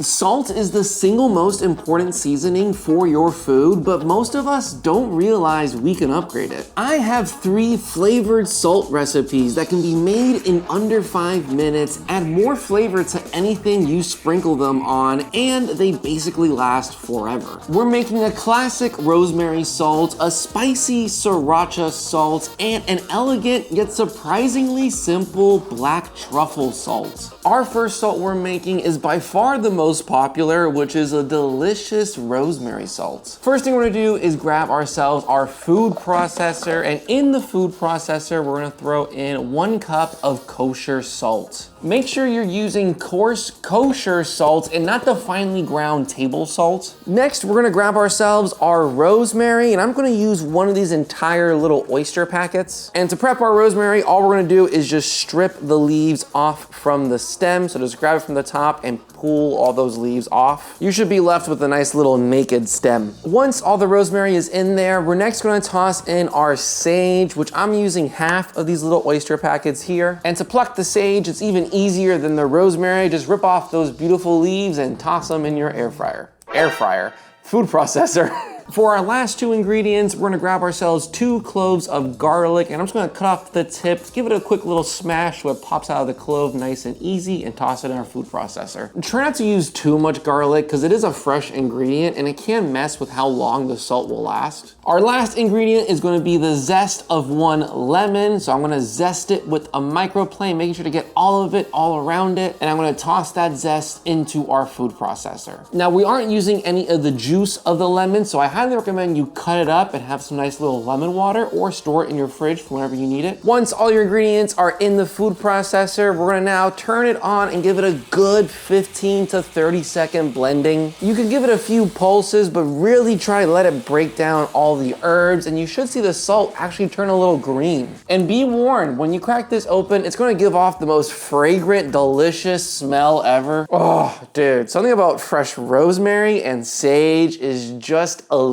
Salt is the single most important seasoning for your food, but most of us don't realize we can upgrade it. I have 3 flavored salt recipes that can be made in under 5 minutes, add more flavor to anything you sprinkle them on, and they basically last forever. We're making a classic rosemary salt, a spicy sriracha salt, and an elegant yet surprisingly simple black truffle salt. Our first salt we're making is by far the most popular, which is a delicious rosemary salt. First thing we're gonna do is grab ourselves our food processor, and in the food processor, we're gonna throw in 1 cup of kosher salt. Make sure you're using coarse kosher salt and not the finely ground table salt. Next, we're gonna grab ourselves our rosemary, and I'm gonna use one of these entire little oyster packets. And to prep our rosemary, all we're gonna do is just strip the leaves off from the stem. So just grab it from the top and pull all those leaves off. You should be left with a nice little naked stem. Once all the rosemary is in there, we're next gonna toss in our sage, which I'm using half of these little oyster packets here. And to pluck the sage, it's even easier than the rosemary. Just rip off those beautiful leaves and toss them in your air fryer. Food processor. For our last 2 ingredients, we're gonna grab ourselves 2 cloves of garlic, and I'm just gonna cut off the tips, give it a quick little smash so it pops out of the clove nice and easy, and toss it in our food processor. Try not to use too much garlic because it is a fresh ingredient and it can mess with how long the salt will last. Our last ingredient is gonna be the zest of 1 lemon. So I'm gonna zest it with a microplane, making sure to get all of it all around it, and I'm gonna toss that zest into our food processor. Now, we aren't using any of the juice of the lemon, so I highly recommend you cut it up and have some nice little lemon water, or store it in your fridge for whenever you need it. Once all your ingredients are in the food processor, we're gonna now turn it on and give it a good 15 to 30 second blending. You can give it a few pulses, but really try to let it break down all the herbs, and you should see the salt actually turn a little green. And be warned, when you crack this open, it's gonna give off the most fragrant, delicious smell ever. Oh, dude, something about fresh rosemary and sage is just elite.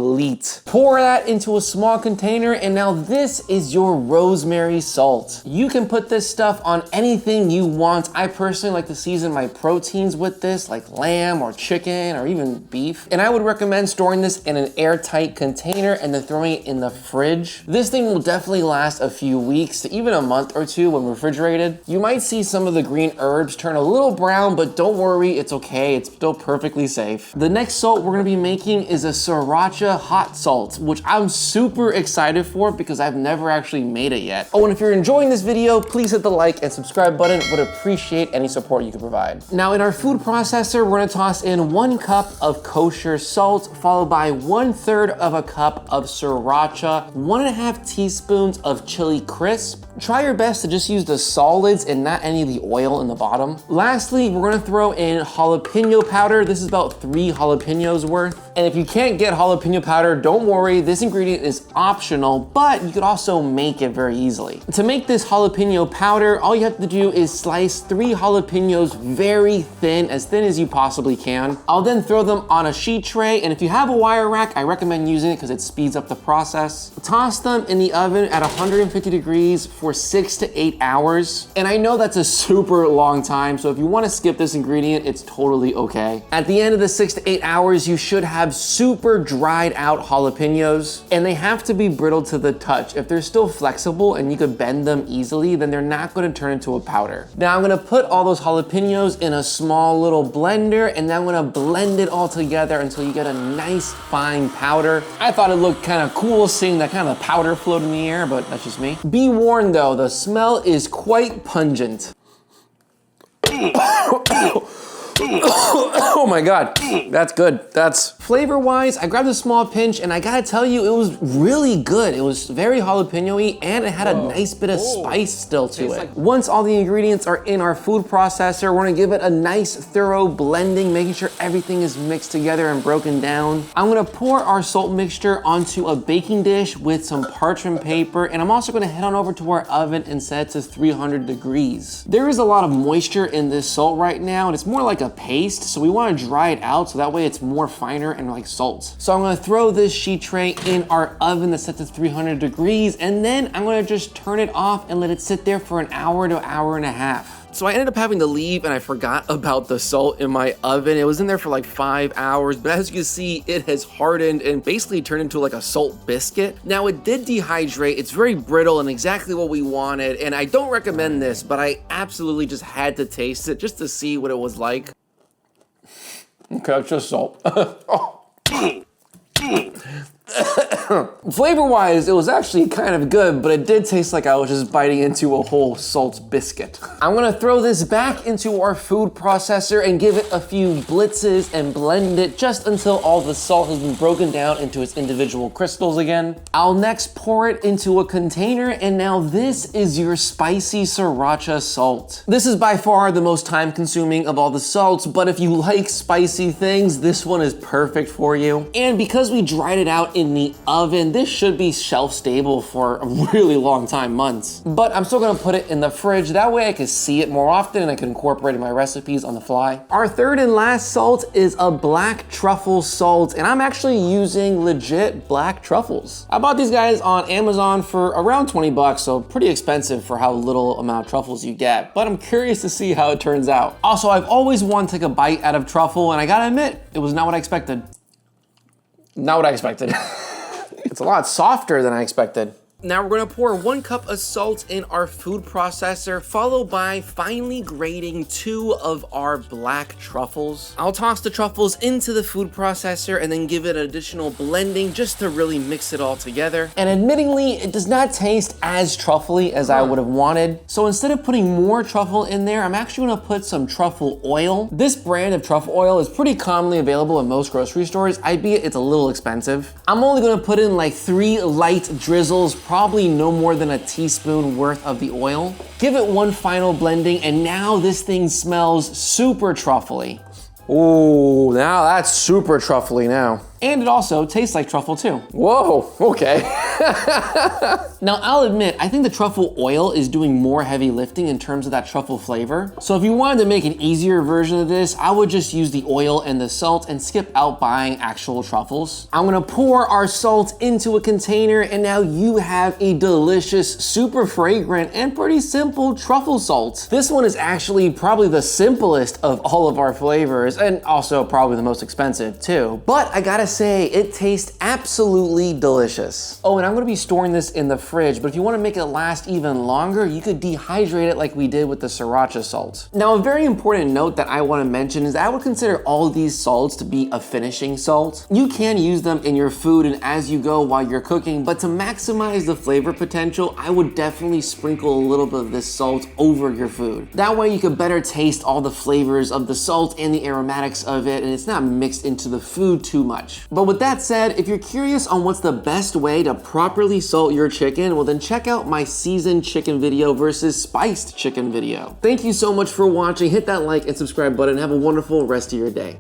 Pour that into a small container, and now this is your rosemary salt. You can put this stuff on anything you want. I personally like to season my proteins with this, like lamb or chicken or even beef. And I would recommend storing this in an airtight container and then throwing it in the fridge. This thing will definitely last a few weeks to even a month or 2 when refrigerated. You might see some of the green herbs turn a little brown, but don't worry, it's okay. It's still perfectly safe. The next salt we're gonna be making is a Siracha hot salt, which I'm super excited for because I've never actually made it yet. Oh, and if you're enjoying this video, please hit the like and subscribe button. Would appreciate any support you can provide. Now, in our food processor, we're gonna toss in 1 cup of kosher salt, followed by 1/3 of a cup of Siracha, 1.5 teaspoons of chili crisp. Try your best to just use the solids and not any of the oil in the bottom. Lastly, we're gonna throw in jalapeno powder. This is about 3 jalapenos worth. And if you can't get jalapeno powder, don't worry, this ingredient is optional, but you could also make it very easily. To make this jalapeno powder, all you have to do is slice 3 jalapenos very thin as you possibly can. I'll then throw them on a sheet tray, and if you have a wire rack, I recommend using it because it speeds up the process. Toss them in the oven at 150 degrees for 6 to 8 hours. And I know that's a super long time, so if you wanna skip this ingredient, it's totally okay. At the end of the 6 to 8 hours, you should have super dried out jalapenos, and they have to be brittle to the touch. If they're still flexible and you could bend them easily, then they're not gonna turn into a powder. Now I'm gonna put all those jalapenos in a small little blender, and then I'm gonna blend it all together until you get a nice fine powder. I thought it looked kind of cool seeing that kind of powder float in the air, but that's just me. Be warned though, the smell is quite pungent. Oh my God, that's good. That's flavor-wise, I grabbed a small pinch and I gotta tell you, it was really good. It was very jalapeno-y and it had a nice bit of spice still to it. Once all the ingredients are in our food processor, we're gonna give it a nice thorough blending, making sure everything is mixed together and broken down. I'm gonna pour our salt mixture onto a baking dish with some parchment paper, and I'm also gonna head on over to our oven and set it to 300 degrees. There is a lot of moisture in this salt right now, and it's more like a paste, so we want to dry it out so that way it's more finer and like salt. So I'm going to throw this sheet tray in our oven that's set to 300 degrees, and then I'm going to just turn it off and let it sit there for an hour to hour and a half. So I ended up having to leave and I forgot about the salt in my oven. It was in there for like 5 hours, but as you can see, it has hardened and basically turned into like a salt biscuit. Now it did dehydrate, it's very brittle and exactly what we wanted, and I don't recommend this, but I absolutely just had to taste it just to see what it was like. Okay, it's just salt. Flavor-wise, it was actually kind of good, but it did taste like I was just biting into a whole salt biscuit. I'm gonna throw this back into our food processor and give it a few blitzes and blend it just until all the salt has been broken down into its individual crystals again. I'll next pour it into a container, and now this is your spicy Siracha salt. This is by far the most time-consuming of all the salts, but if you like spicy things, this one is perfect for you. And because we dried it out in the oven, this should be shelf stable for a really long time, months. But I'm still gonna put it in the fridge, that way I can see it more often and I can incorporate it in my recipes on the fly. Our third and last salt is a black truffle salt, and I'm actually using legit black truffles. I bought these guys on Amazon for around 20 bucks, so pretty expensive for how little amount of truffles you get, but I'm curious to see how it turns out. Also, I've always wanted to take a bite out of truffle, and I gotta admit, it was not what I expected. Not what I expected. It's a lot softer than I expected. Now we're gonna pour 1 cup of salt in our food processor, followed by finely grating 2 of our black truffles. I'll toss the truffles into the food processor and then give it additional blending just to really mix it all together. And admittingly, it does not taste as truffly as I would have wanted. So instead of putting more truffle in there, I'm actually gonna put some truffle oil. This brand of truffle oil is pretty commonly available in most grocery stores, albeit it's a little expensive. I'm only gonna put in like 3 light drizzles, probably no more than a teaspoon worth of the oil. Give it 1 final blending, and now this thing smells super truffly. Ooh, now that's super truffly now. And it also tastes like truffle too. Whoa, okay. Now I'll admit, I think the truffle oil is doing more heavy lifting in terms of that truffle flavor. So if you wanted to make an easier version of this, I would just use the oil and the salt and skip out buying actual truffles. I'm gonna pour our salt into a container, and now you have a delicious, super fragrant, and pretty simple truffle salt. This one is actually probably the simplest of all of our flavors, and also probably the most expensive too. But I gotta say, it tastes absolutely delicious. Oh, and I'm gonna be storing this in the fridge, but if you wanna make it last even longer, you could dehydrate it like we did with the Siracha salt. Now, a very important note that I wanna mention is that I would consider all these salts to be a finishing salt. You can use them in your food and as you go while you're cooking, but to maximize the flavor potential, I would definitely sprinkle a little bit of this salt over your food. That way you can better taste all the flavors of the salt and the aromatics of it, and it's not mixed into the food too much. But with that said, if you're curious on what's the best way to properly salt your chicken, well then check out my seasoned chicken video versus spiced chicken video. Thank you so much for watching. Hit that like and subscribe button. Have a wonderful rest of your day.